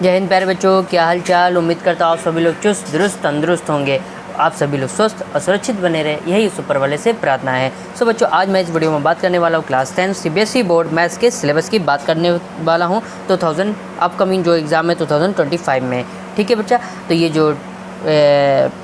जय हिंद प्यारे बच्चों, क्या हाल चाल। उम्मीद करता हूँ आप सभी लोग चुस्त दुरुस्त तंदुरुस्त होंगे, आप सभी लोग स्वस्थ और सुरक्षित बने रहे, यही उस ऊपर वाले से प्रार्थना है। सो बच्चों, आज मैं इस वीडियो में बात करने वाला हूँ क्लास 10 सीबीएसई बोर्ड मैथ्स के सिलेबस की बात करने वाला हूँ 2000 अपकमिंग जो एग्ज़ाम है 2025 में। ठीक है बच्चा, तो ये जो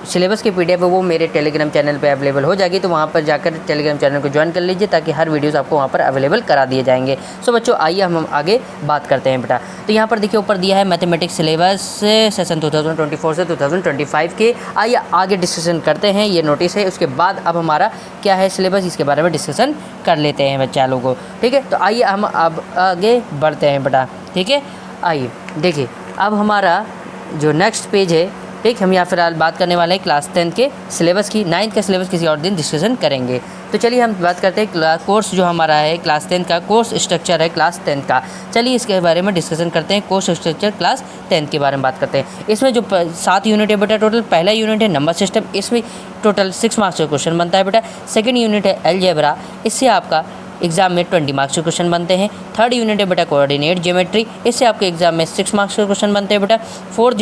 सिलेबस की पीडीएफ है वो मेरे टेलीग्राम चैनल पे अवेलेबल हो जाएगी, तो वहाँ पर जाकर टेलीग्राम चैनल को ज्वाइन कर लीजिए ताकि हर वीडियोस आपको वहाँ पर अवेलेबल करा दिए जाएंगे। सो बच्चों, आइए हम आगे बात करते हैं बेटा। तो यहाँ पर देखिए ऊपर दिया है मैथमेटिक्स सिलेबस सेशन 2024 से 2025 के। आइए आगे डिस्कशन करते हैं, ये नोटिस है, उसके बाद अब हमारा क्या है सिलेबस, इसके बारे में डिस्कशन कर लेते हैं बच्चा लोगों। ठीक है, तो आइए हम अब आगे बढ़ते हैं बेटा। ठीक है, आइए देखिए अब हमारा जो नेक्स्ट पेज है, ठीक, हम यहाँ फिलहाल बात करने वाले हैं क्लास 10 के सिलेबस की। 9th का सिलेबस किसी और दिन डिस्कशन करेंगे। तो चलिए हम बात करते हैं कोर्स जो हमारा है क्लास 10 का, कोर्स स्ट्रक्चर है क्लास 10 का। चलिए इसके बारे में डिस्कशन करते हैं। कोर्स स्ट्रक्चर क्लास 10 के बारे में बात करते हैं। इसमें जो 7 यूनिट है बेटा टोटल। पहला यूनिट है नंबर सिस्टम, इसमें टोटल 6 मार्क्स का क्वेश्चन बनता है बेटा। सेकेंड यूनिट है अलजेब्रा, इससे आपका एग्जाम में 20 मार्क्स के क्वेश्चन बनते हैं। थर्ड यूनिट है बेटा कोऑर्डिनेट ज्योमेट्री, इससे आपके एग्जाम में 6 मार्क्स के क्वेश्चन बनते हैं बेटा। फोर्थ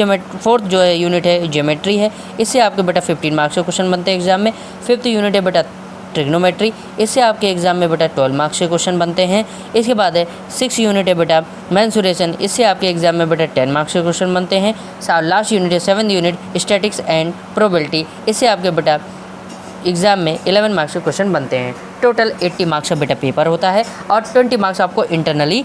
जो है यूनिट है ज्योमेट्री है, इससे आपके बेटा 15 मार्क्स के क्वेश्चन बनते हैं एग्जाम में। फिफ्थ यूनिट है बेटा ट्रिग्नोमेट्री, इससे आपके एग्जाम में बेटा 12 मार्क्स के क्वेश्चन बनते हैं। इसके बाद है 6 यूनिट है बेटा मेंसुरेशन, इससे आपके एग्जाम में बेटा 10 मार्क्स के क्वेश्चन बनते हैं। लास्ट यूनिट है 7th unit statics and probability, इससे आपके बेटा एग्ज़ाम में 11 मार्क्स के क्वेश्चन बनते हैं। टोटल 80 मार्क्स का बेटा पेपर होता है और 20 मार्क्स आपको इंटरनली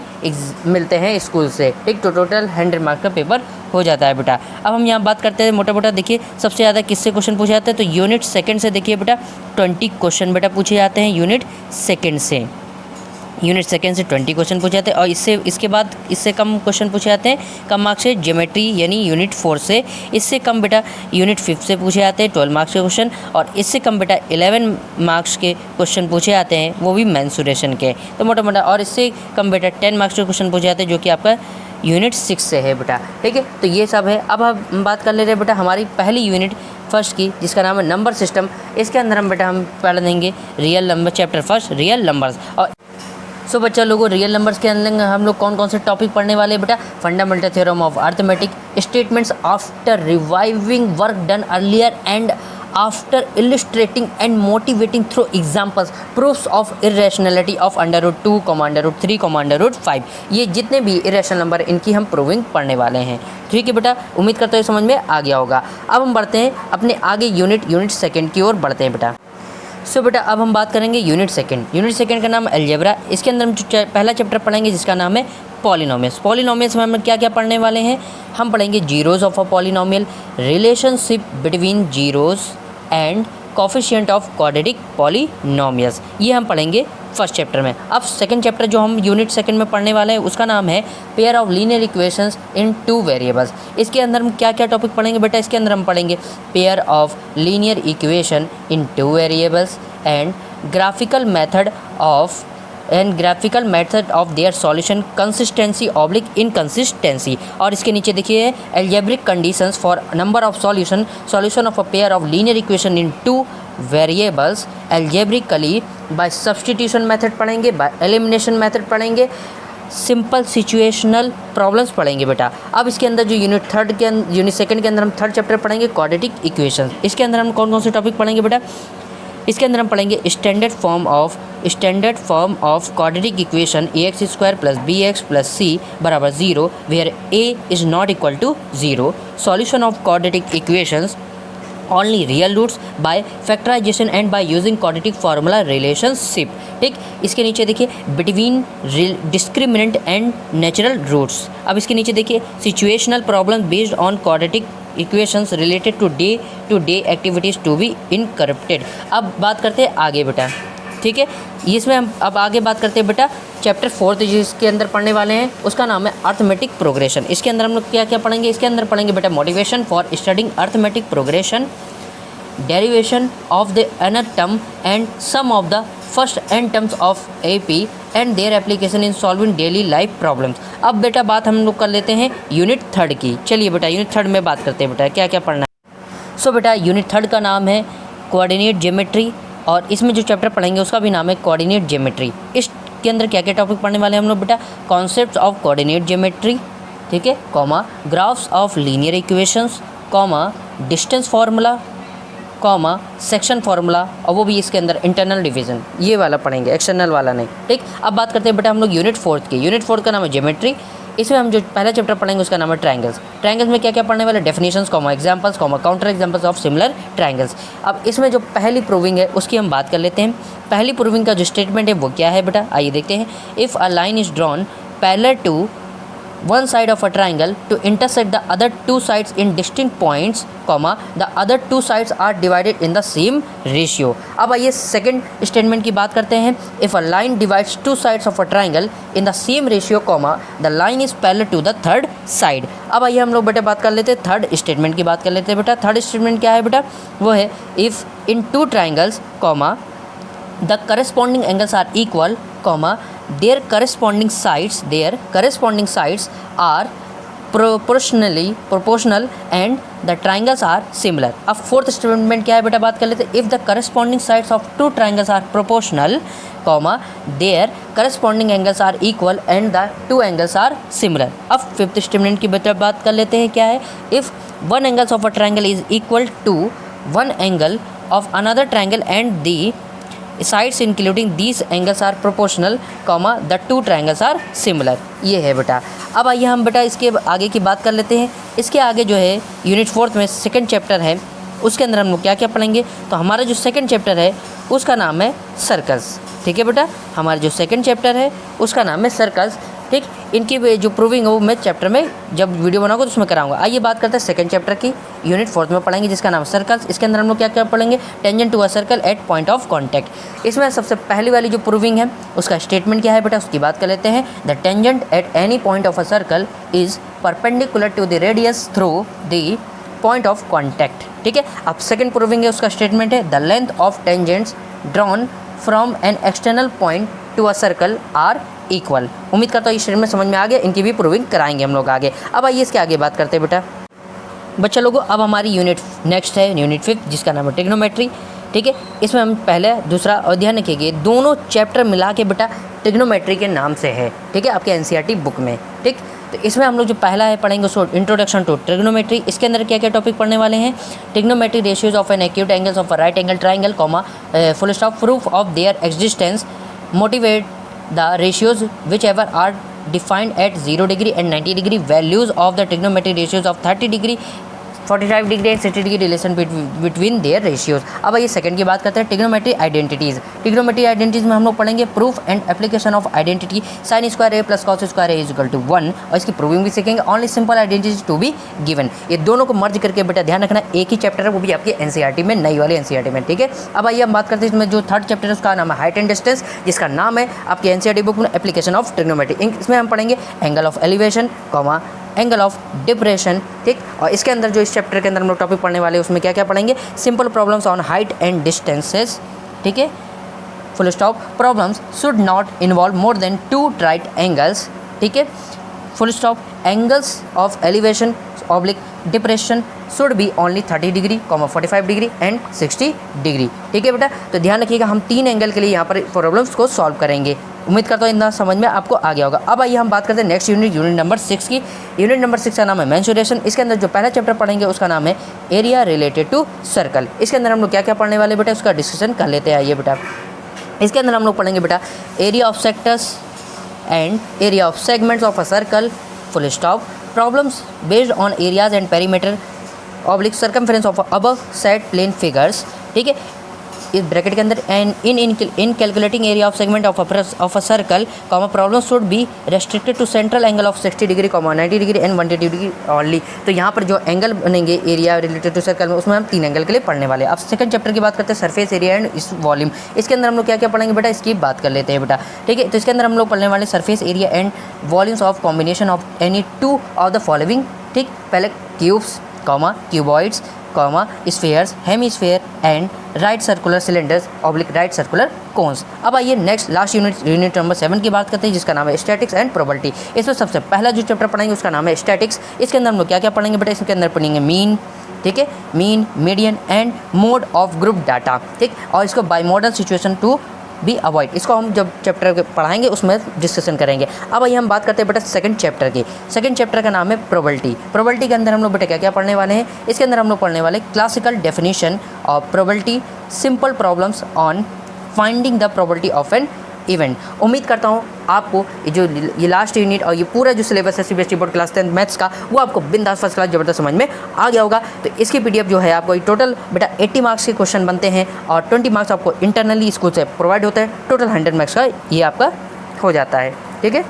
मिलते हैं स्कूल से। ठीक, तो टोटल 100 मार्क्स का पेपर हो जाता है बेटा। अब हम यहाँ बात करते हैं मोटा मोटा, देखिए सबसे ज़्यादा किससे क्वेश्चन पूछे जाते हैं, तो यूनिट सेकंड से देखिए बेटा 20 क्वेश्चन बेटा पूछे जाते हैं यूनिट सेकंड से। यूनिट सेकंड से 20 क्वेश्चन पूछे जाते हैं और इसके बाद इससे कम क्वेश्चन पूछे जाते हैं कम मार्क्स से ज्योमेट्री यानी यूनिट 4 से। इससे कम बेटा यूनिट 5 से पूछे जाते हैं 12 मार्क्स के क्वेश्चन, और इससे कम बेटा 11 मार्क्स के क्वेश्चन पूछे जाते हैं, वो भी मेंसुरेशन के। तो मोटा मोटा, और इससे कम बेटा 10 मार्क्स के क्वेश्चन पूछे जाते हैं जो कि आपका यूनिट 6 से है बेटा। ठीक है, तो ये सब है। अब हम बात कर ले रहे हैं बेटा हमारी पहली यूनिट फर्स्ट की, जिसका नाम है नंबर सिस्टम। इसके अंदर हम बेटा हम पढ़ देंगे real number, chapter first real numbers. और सो बच्चा लोगों, रियल नंबर्स के अंदर हम लोग कौन कौन से टॉपिक पढ़ने वाले हैं बेटा, fundamental theorem of arithmetic, statements after reviewing work done earlier and after illustrating and motivating through examples, proofs of irrationality of √2, √3, √5। ये जितने भी इरेशनल नंबर इनकी हम प्रूविंग पढ़ने वाले हैं। ठीक है बेटा, उम्मीद करता हूँ समझ में आ गया होगा। अब हम बढ़ते हैं अपने आगे यूनिट सेकेंड की ओर बढ़ते हैं बेटा। सो बेटा अब हम बात करेंगे यूनिट सेकेंड का नाम अलजेब्रा। इसके अंदर हम पहला चैप्टर पढ़ेंगे जिसका नाम है पॉलिनोमियल्स। पॉलिनोमियल्स में हम क्या क्या पढ़ने वाले हैं, हम पढ़ेंगे zeros of a polynomial, relationship between zeros and coefficient of quadratic polynomials, ये हम पढ़ेंगे फर्स्ट चैप्टर में। अब सेकंड चैप्टर जो हम यूनिट सेकंड में पढ़ने वाले हैं उसका नाम है pair of linear equations in 2 variables. इसके अंदर हम क्या क्या टॉपिक पढ़ेंगे बेटा, इसके अंदर हम पढ़ेंगे pair of linear equation in 2 variables and graphical method of their solution, consistency oblique inconsistency. और इसके नीचे देखिए algebraic conditions for number of solution of a pair of linear equation in 2 variables algebraically by substitution method पढ़ेंगे, by elimination method पढ़ेंगे, simple situational problems पढ़ेंगे बेटा। अब इसके अंदर जो यूनिट सेकंड के अंदर हम थर्ड चैप्टर पढ़ेंगे क्वाड्रेटिक इक्वेशंस। इसके अंदर हम कौन कौन से टॉपिक पढ़ेंगे बेटा, इसके अंदर हम पढ़ेंगे standard form of quadratic equation ax² + bx + c = 0 where a is not equal to 0, solution of quadratic equations only real roots by factorization and by using quadratic formula relationship। ठीक, इसके नीचे देखिए between discriminant and natural roots. अब इसके नीचे देखिए situational problem based on quadratic equations related to day activities to be incorporated. अब बात करते हैं आगे बेटा। ठीक है, इसमें हम अब आगे बात करते हैं बेटा चैप्टर 4 जिसके अंदर पढ़ने वाले हैं उसका नाम है अर्थमेटिक प्रोग्रेशन। इसके अंदर हम लोग क्या क्या पढ़ेंगे, इसके अंदर पढ़ेंगे बेटा motivation for studying arithmetic progression, derivation of the nth term and sum of the first n terms of AP and their application in solving daily life problems. अब बेटा बात हम लोग कर लेते हैं यूनिट थर्ड की। चलिए बेटा यूनिट थर्ड में बात करते हैं बेटा क्या क्या पढ़ना है। सो बेटा यूनिट थर्ड का नाम है कोऑर्डिनेट ज्योमेट्री, और इसमें जो चैप्टर पढ़ेंगे उसका भी नाम है कोऑर्डिनेट ज्योमेट्री। इसके अंदर क्या क्या टॉपिक पढ़ने वाले हैं हम लोग बेटा, कॉन्सेप्ट्स ऑफ कोऑर्डिनेट ज्योमेट्री, ठीक है, comma graphs of linear equations, comma distance formula, comma section formula, और वो भी इसके अंदर इंटरनल डिवीजन, ये वाला पढ़ेंगे, एक्सटर्नल वाला नहीं। ठीक, अब बात करते हैं बेटा हम लोग यूनिट 4 की। यूनिट 4 का नाम है ज्योमेट्री। इसमें हम जो पहला चैप्टर पढ़ेंगे उसका नाम है ट्रायंगल्स। ट्रायंगल्स में क्या क्या पढ़ने वाले, definitions, comma examples, comma counter examples of similar triangles. अब इसमें जो पहली प्रूविंग है उसकी हम बात कर लेते हैं। पहली प्रूविंग का जो स्टेटमेंट है वो क्या है बेटा, आइए देखते हैं। If a line is drawn parallel to one side of a triangle to intersect the other two sides in distinct points, comma the other two sides are divided in the same ratio। अब आइए second statement की बात करते हैं। If a line divides two sides of a triangle in the same ratio, comma the line is parallel to the third side. अब आइए हम लोग बेटा बात कर लेते हैं थर्ड स्टेटमेंट की बात कर लेते हैं बेटा। थर्ड स्टेटमेंट क्या है बेटा, वो है if in two triangles, comma the corresponding angles are equal, comma their corresponding sides are proportional and the triangles are similar। अब फोर्थ स्टेटमेंट क्या है बेटा, बात कर लेते हैं। If the corresponding sides of two triangles are proportional, comma their corresponding angles are equal and the two angles are similar। अब fifth statement की बेटा बात कर लेते हैं, क्या है, if one angles of a triangle is equal to one angle of another triangle and the sides including these angles are proportional, comma the two triangles are similar। ये है बेटा। अब आइए हम बेटा इसके आगे की बात कर लेते हैं। इसके आगे जो है यूनिट 4 में सेकंड चैप्टर है, उसके अंदर हम लोग क्या क्या पढ़ेंगे। तो हमारा जो सेकंड चैप्टर है उसका नाम है सर्कल्स। ठीक है बेटा, हमारा जो सेकंड चैप्टर है उसका नाम है सर्कल्स। ठीक, इनकी जो प्रूविंग है वो मैं चैप्टर में जब वीडियो बनाऊंगा तो उसमें कराऊंगा। आइए बात करते हैं सेकंड चैप्टर की, यूनिट 4 में पढ़ेंगे जिसका नाम है सर्कल्स। इसके अंदर हम लोग क्या क्या पढ़ेंगे, tangent to a circle at point of contact. इसमें सबसे पहली वाली जो प्रूविंग है उसका स्टेटमेंट क्या है बेटा, उसकी बात कर लेते हैं। The tangent at any point of a circle is perpendicular to the radius through the point of contact. ठीक है, अब सेकंड प्रूविंग है उसका स्टेटमेंट है the length of tangents drawn from an external point to a circle are equal. उम्मीद करता हूँ इस स्टेटमेंट में समझ में आ गया, इनकी भी प्रूविंग कराएंगे हम लोग आगे। अब आइए इसके आगे बात करते हैं बेटा। बच्चा लोगों, अब हमारी यूनिट नेक्स्ट है यूनिट 5 जिसका नाम है ट्रिग्नोमेट्री। ठीक है, इसमें हम पहले दूसरा और ध्यान रखिएगा दोनों चैप्टर मिला के बेटा ट्रिग्नोमेट्री के नाम से है। ठीक है, आपके एनसीईआरटी बुक में। ठीक, तो इसमें हम लोग जो पहला है पढ़ेंगे उसको इंट्रोडक्शन टू ट्रिग्नोमेट्री। इसके अंदर क्या क्या टॉपिक पढ़ने वाले हैं, trigonometry ratios of an acute angles of a right angle triangle, comma full stop proof of their existence, motivate the ratios whichever are defined at 0 degree and 90 degree, values of the trigonometric ratios of 30 degree, 45 degree and 60 degree relation between their ratios. अब आइए second की बात करते हैं trigonometry identities. Trigonometry identities में हम लोग पढ़ेंगे proof and application of identity sine square A plus cos square A is equal to 1, और इसकी प्रूविंग भी सीखेंगे। Only simple identities to be given. ये दोनों को मर्ज करके बेटा ध्यान रखना एक ही चैप्टर है, वो भी आपके एनसीईआरटी में, नई वाली एनसीईआरटी में। ठीक है, अब आइए हम बात करते हैं इसमें जो थर्ड चैप्टर है उसका नाम है हाइट एंड डिस्टेंस, जिसका नाम है आपके एनसीईआरटी बुक में एप्लीकेशन ऑफ ट्रिग्नोमेट्री। इसमें हम पढ़ेंगे angle of elevation, comma angle of depression. ठीक, और इसके अंदर जो इस चैप्टर के अंदर हम लोग टॉपिक पढ़ने वाले हैं उसमें क्या क्या पढ़ेंगे, simple problems on height and distances. ठीक है, full stop, problems should not involve more than 2 right angles. ठीक है, full stop, angles of elevation oblique depression should be only 30 degree, 45 degree and 60 degree. ठीक है बेटा, तो ध्यान रखिएगा हम 3 एंगल के लिए यहाँ पर प्रॉब्लम्स को सॉल्व करेंगे। उम्मीद करता हूँ इतना समझ में आपको आ गया होगा। अब आइए हम बात करते हैं नेक्स्ट यूनिट, यूनिट नंबर 6 की। यूनिट नंबर 6 का नाम है मेंसुरेशन। इसके अंदर जो पहला चैप्टर पढ़ेंगे उसका नाम है एरिया रिलेटेड टू सर्कल। इसके अंदर हम लोग क्या क्या पढ़ने वाले बेटा उसका डिस्कशन कर लेते हैं। आइए बेटा, इसके अंदर हम लोग पढ़ेंगे बेटा area of sectors and area of segments of a circle, full stop, problems based on areas and perimeter oblique circumference of above said plane figures. ठीक है, इस ब्रैकेट के अंदर and in calculating area of segment of a circle, comma problem should be restricted to central angle of 60 degree, comma 90 degree and 180 degree only. तो यहाँ पर जो angle बनेंगे एरिया रिलेटेड टू सर्कल में, उसमें हम 3 एंगल के लिए पढ़ने वाले हैं। अब सेकंड चैप्टर की बात करते हैं सरफेस एरिया एंड इस वॉल्यूम। इसके अंदर हम लोग क्या क्या पढ़ेंगे बेटा इसकी बात कर लेते हैं बेटा। ठीक है, तो इसके अंदर हम लोग पढ़ने वाले surface area and volumes of combination of any 2 of the following. ठीक, पहले cubes, comma cuboids, comma spheres, hemisphere and right circular cylinders oblique right circular cones. अब आइए नेक्स्ट लास्ट यूनिट नंबर 7 की बात करते हैं जिसका नाम है स्टैटिक्स एंड प्रोबेबिलिटी। इसमें सबसे पहला जो चैप्टर पढ़ेंगे उसका नाम है स्टैटिक्स। इसके अंदर हम लोग क्या क्या पढ़ेंगे बेटा, इसके अंदर पढ़ेंगे मीन, ठीक है, mean, median and mode of group data. ठीक, और इसको by model situation to be avoid. इसको हम जब चैप्टर पढ़ाएंगे उसमें डिस्कशन करेंगे। अब आइए हम बात करते हैं बेटा सेकंड चैप्टर की। सेकंड चैप्टर का नाम है प्रोबेबिलिटी। प्रोबेबिलिटी के अंदर हम लोग बेटा क्या क्या पढ़ने वाले हैं? इसके अंदर हम लोग पढ़ने वाले classical definition of probability, simple problems on finding the probability of an event. उम्मीद करता हूँ आपको ये लास्ट यूनिट और ये पूरा जो सिलेबस है सीबीएसई बोर्ड क्लास 10 मैथ्स का, वो आपको बिंदास फर्स्ट क्लास जबरदस्त समझ में आ गया होगा। तो इसकी पीडीएफ जो है आपको टोटल बेटा 80 मार्क्स के क्वेश्चन बनते हैं और 20 मार्क्स आपको इंटरनली स्कूल से प्रोवाइड होता है। टोटल 100 मार्क्स का ये आपका हो जाता है। ठीक है,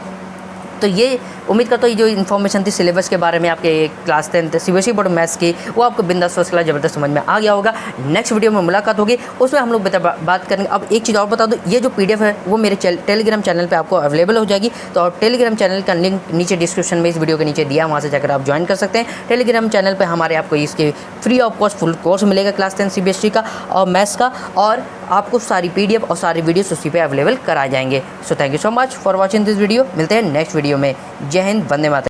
तो ये उम्मीद करता हूँ ये जो इन्फॉर्मेशन थी सिलेबस के बारे में आपके क्लास 10 सीबीएसई बोर्ड मैथ्स की, वो आपको बिंदास फर्स्ट क्लास जबरदस्त समझ में आ गया होगा। नेक्स्ट वीडियो में मुलाकात होगी, उसमें हम लोग बात करेंगे। अब एक चीज़ और बता दूँ, ये जो पीडीएफ है वो मेरे टेलीग्राम चैनल पे आपको अवेलेबल हो जाएगी। तो टेलीग्राम चैनल का लिंक नीचे डिस्क्रिप्शन में इस वीडियो के नीचे दिया, वहाँ से जाकर आप ज्वाइन कर सकते हैं। टेलीग्राम चैनल पर हमारे आपको इसके free of cost full course मिलेगा क्लास 10 सीबीएसई का और मैथ्स का, और आपको सारी पीडीएफ और सारी वीडियोस उसी पे अवेलेबल कराए जाएंगे। So thank you so much for watching this video. मिलते हैं नेक्स्ट वीडियो में। जय हिंद, वंदे मातरम।